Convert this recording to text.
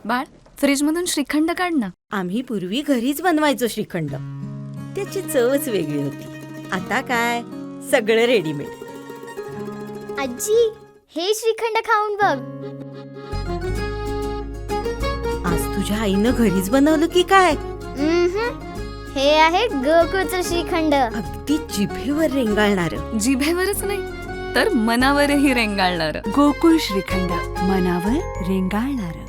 बाळ, फ्रीजमधून श्रीखंड काढ ना. आम्ही पूर्वी घरीच बनवायचो श्रीखंड. त्याची चवच वेगळी होती. आता काय सगळं रेडीमेड. आजी, हे श्रीखंड खाऊन बघ. आज तुझ्या आईनं घरीच बनवलं की काय? हे आहे गोकुळचं श्रीखंड. अगदी जिभेवर रेंगाळणारं. जिभेवरच नाही तर मनावरही रेंगाळणार. गोकुळ श्रीखंड, मनावर रेंगाळणारं.